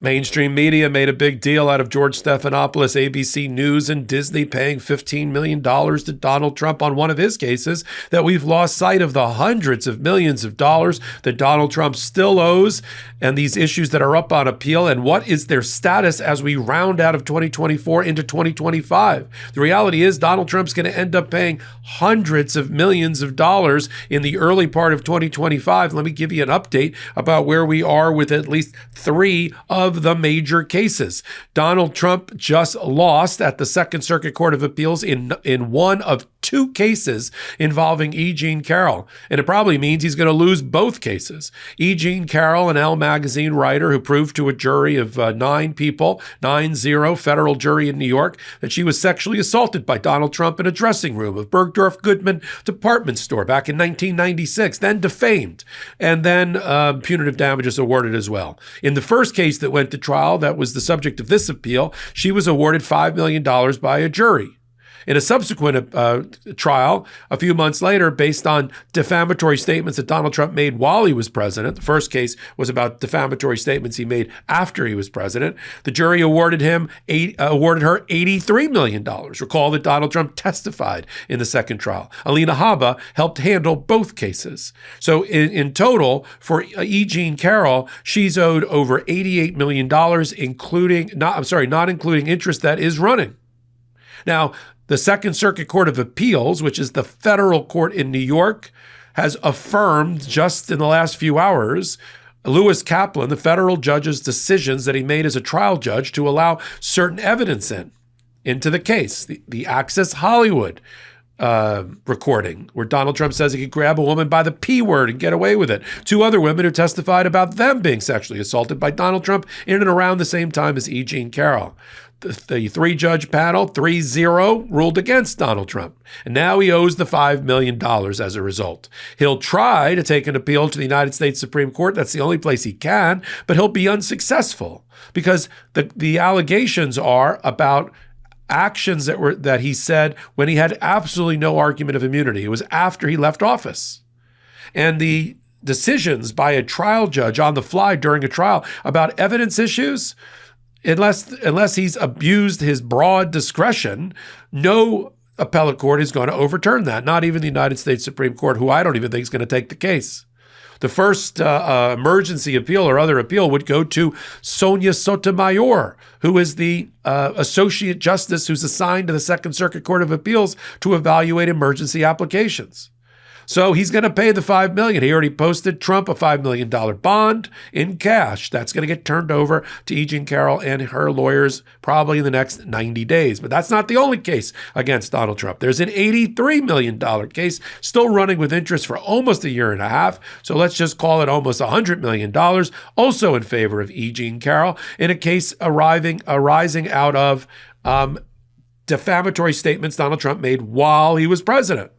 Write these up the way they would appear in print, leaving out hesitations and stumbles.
Mainstream media made a big deal out of George Stephanopoulos, ABC News, and Disney paying $15 million to Donald Trump on one of his cases, that we've lost sight of the hundreds of millions of dollars that Donald Trump still owes, and these issues that are up on appeal, and what is their status as we round out of 2024 into 2025. The reality is Donald Trump's going to end up paying hundreds of millions of dollars in the early part of 2025. Let me give you an update about where we are with at least three of the major cases. Donald Trump just lost at the Second Circuit Court of Appeals in one of two cases involving E. Jean Carroll. And it probably means he's going to lose both cases. E. Jean Carroll, an Elle magazine writer who proved to a jury of 9 people, 9-0 federal jury in New York, that she was sexually assaulted by Donald Trump in a dressing room of Bergdorf Goodman department store back in 1996, then defamed, and then punitive damages awarded as well. In the first case that went to trial, that was the subject of this appeal, she was awarded $5 million by a jury. In a subsequent trial, a few months later, based on defamatory statements that Donald Trump made while he was president, the first case was about defamatory statements he made after he was president, the jury awarded her $83 million. Recall that Donald Trump testified in the second trial. Alina Habba helped handle both cases. So in total, for E. Jean Carroll, she's owed over $88 million, not including interest that is running. Now, the Second Circuit Court of Appeals, which is the federal court in New York, has affirmed just in the last few hours Lewis Kaplan, the federal judge's decisions that he made as a trial judge to allow certain evidence into the case. The Access Hollywood recording where Donald Trump says he could grab a woman by the P word and get away with it. 2 other women who testified about them being sexually assaulted by Donald Trump in and around the same time as E. Jean Carroll. The 3-judge panel, 3-0, ruled against Donald Trump. And now he owes the $5 million as a result. He'll try to take an appeal to the United States Supreme Court. That's the only place he can, but he'll be unsuccessful because the allegations are about actions that he said when he had absolutely no argument of immunity. It was after he left office. And the decisions by a trial judge on the fly during a trial about evidence issues, unless he's abused his broad discretion, no appellate court is going to overturn that, not even the United States Supreme Court, who I don't even think is going to take the case. The first emergency appeal or other appeal would go to Sonia Sotomayor, who is the associate justice who's assigned to the Second Circuit Court of Appeals to evaluate emergency applications. So he's going to pay the $5 million. He already posted Trump a $5 million bond in cash. That's going to get turned over to E. Jean Carroll and her lawyers probably in the next 90 days. But that's not the only case against Donald Trump. There's an $83 million case still running with interest for almost a year and a half. So let's just call it almost $100 million, also in favor of E. Jean Carroll, in a case arising out of defamatory statements Donald Trump made while he was president.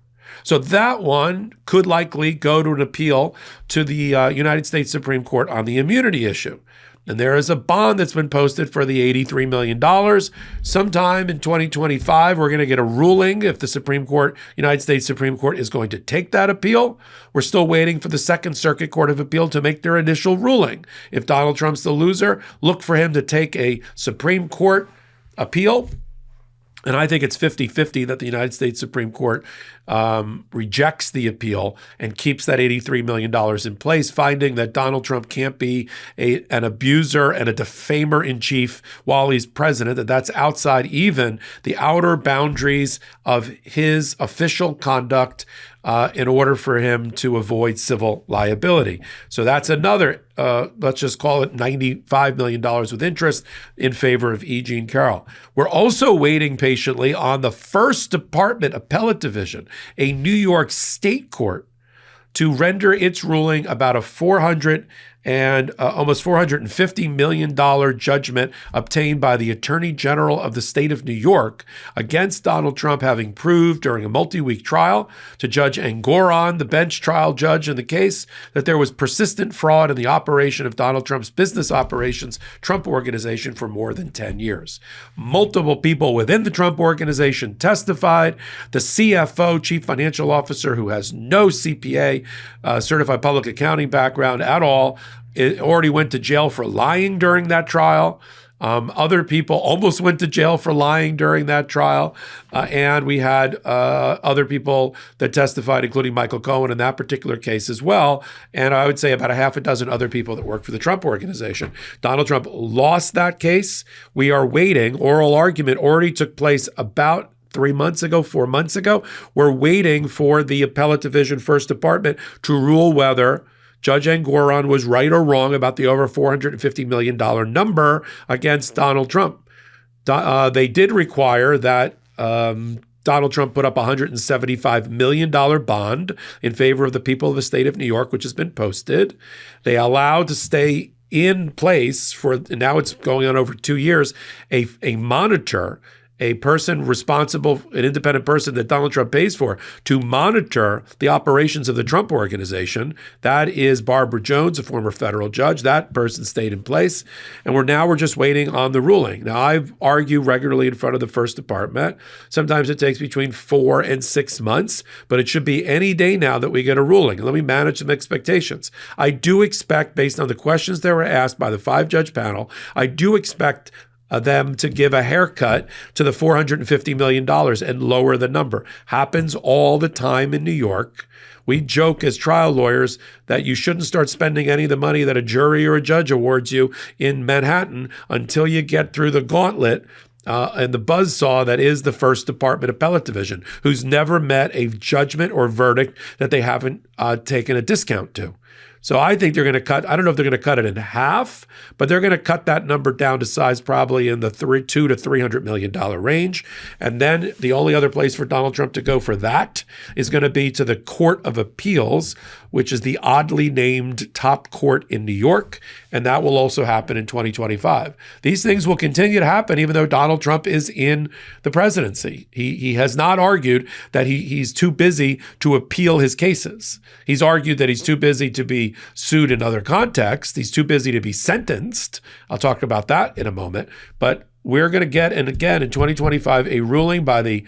So that one could likely go to an appeal to the United States Supreme Court on the immunity issue. And there is a bond that's been posted for the $83 million. Sometime in 2025, we're going to get a ruling if the United States Supreme Court is going to take that appeal. We're still waiting for the Second Circuit Court of Appeal to make their initial ruling. If Donald Trump's the loser, look for him to take a Supreme Court appeal. And I think it's 50-50 that the United States Supreme Court rejects the appeal and keeps that $83 million in place, finding that Donald Trump can't be an abuser and a defamer in chief while he's president, that's outside even the outer boundaries of his official conduct in order for him to avoid civil liability. So that's another, let's just call it $95 million with interest in favor of E. Jean Carroll. We're also waiting patiently on the First Department Appellate Division, a New York state court, to render its ruling about a almost $450 million judgment obtained by the Attorney General of the state of New York against Donald Trump, having proved during a multi-week trial to Judge Engoron, the bench trial judge in the case, that there was persistent fraud in the operation of Donald Trump's business operations Trump Organization for more than 10 years. Multiple people within the Trump Organization testified. The CFO, Chief Financial Officer, who has no CPA, certified public accounting background at all, already went to jail for lying during that trial. Other people almost went to jail for lying during that trial. And we had other people that testified, including Michael Cohen in that particular case as well. And I would say about a half a dozen other people that work for the Trump Organization. Donald Trump lost that case. We are waiting. Oral argument already took place about 4 months ago. We're waiting for the Appellate Division First Department to rule whether Judge Engoron was right or wrong about the over $450 million number against Donald Trump. They did require that Donald Trump put up a $175 million bond in favor of the people of the state of New York, which has been posted. They allowed to stay in place for, now it's going on over 2 years, a monitor, a person responsible, an independent person that Donald Trump pays for to monitor the operations of the Trump Organization. That is Barbara Jones, a former federal judge. That person stayed in place. And we're just waiting on the ruling. Now, I argue regularly in front of the First Department. Sometimes it takes between 4 and 6 months, but it should be any day now that we get a ruling. And let me manage some expectations. I do expect, based on the questions that were asked by the 5-judge panel, I do expect them to give a haircut to the $450 million and lower the number. Happens all the time in New York. We joke as trial lawyers that you shouldn't start spending any of the money that a jury or a judge awards you in Manhattan until you get through the gauntlet and the buzzsaw that is the First Department Appellate Division, who's never met a judgment or verdict that they haven't taken a discount to. So I think they're going to cut, I don't know if they're going to cut it in half, but they're going to cut that number down to size probably in the $200 to $300 million range. And then the only other place for Donald Trump to go for that is going to be to the Court of Appeals, which is the oddly named top court in New York. And that will also happen in 2025. These things will continue to happen even though Donald Trump is in the presidency. He has not argued that he's too busy to appeal his cases. He's argued that he's too busy to be sued in other contexts. He's too busy to be sentenced. I'll talk about that in a moment. But we're going to get, and again, in 2025, a ruling by the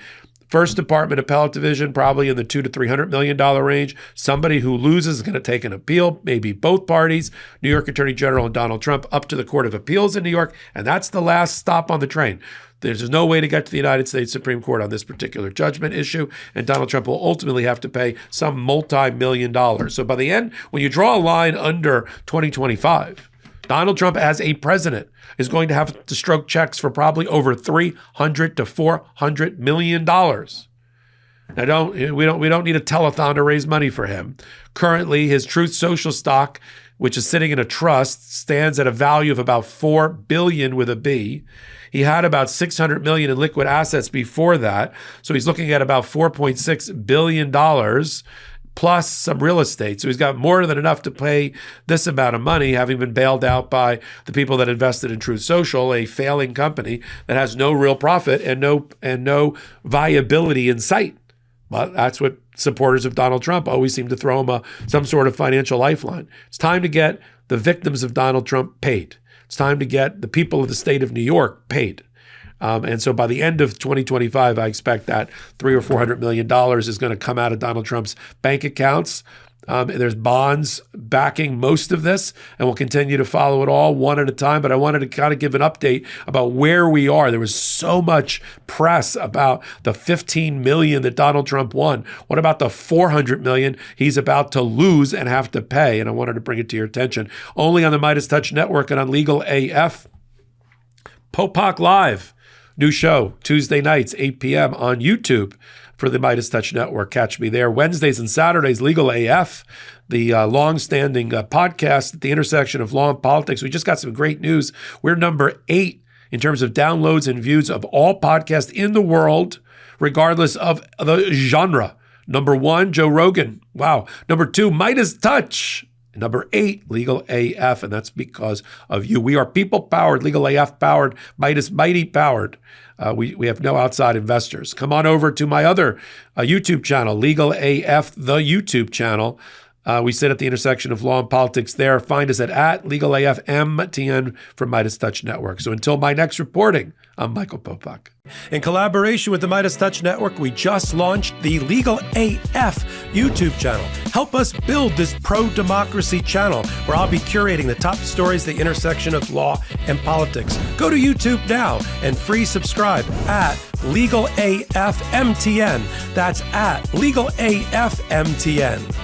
First Department Appellate Division, probably in the $200 to $300 million range. Somebody who loses is going to take an appeal, maybe both parties, New York Attorney General and Donald Trump, up to the Court of Appeals in New York. And that's the last stop on the train. There's no way to get to the United States Supreme Court on this particular judgment issue, and Donald Trump will ultimately have to pay some multi-million dollars. So by the end, when you draw a line under 2025, Donald Trump as a president is going to have to stroke checks for probably over $300 to $400 million. Now, we don't need a telethon to raise money for him. Currently, his Truth Social stock, which is sitting in a trust, stands at a value of about $4 billion with a B. He had about $600 million in liquid assets before that, so he's looking at about $4.6 billion plus some real estate. So he's got more than enough to pay this amount of money, having been bailed out by the people that invested in Truth Social, a failing company that has no real profit and no viability in sight. But that's what supporters of Donald Trump always seem to throw him some sort of financial lifeline. It's time to get the victims of Donald Trump paid. It's time to get the people of the state of New York paid. And so by the end of 2025, I expect that $300 or $400 million is going to come out of Donald Trump's bank accounts. And there's bonds backing most of this, and we'll continue to follow it all one at a time. But I wanted to kind of give an update about where we are. There was so much press about the $15 million that Donald Trump won. What about the $400 million he's about to lose and have to pay? And I wanted to bring it to your attention. Only on the MeidasTouch Network and on Legal AF. Popok Live, new show, Tuesday nights, 8 p.m. on YouTube. For the MeidasTouch Network. Catch me there. Wednesdays and Saturdays, Legal AF, the long-standing podcast at the intersection of law and politics. We just got some great news. We're number 8 in terms of downloads and views of all podcasts in the world, regardless of the genre. Number 1, Joe Rogan. Wow. Number 2, MeidasTouch. Number 8, Legal AF, and that's because of you. We are people-powered, Legal AF powered, Meidas mighty powered. We have no outside investors. Come on over to my other YouTube channel, Legal AF, the YouTube channel. We sit at the intersection of law and politics there. Find us at LegalAFMTN from MeidasTouch Network. So until my next reporting, I'm Michael Popok. In collaboration with the MeidasTouch Network, we just launched the Legal AF YouTube channel. Help us build this pro-democracy channel where I'll be curating the top stories at the intersection of law and politics. Go to YouTube now and free subscribe at LegalAFMTN. That's at LegalAFMTN.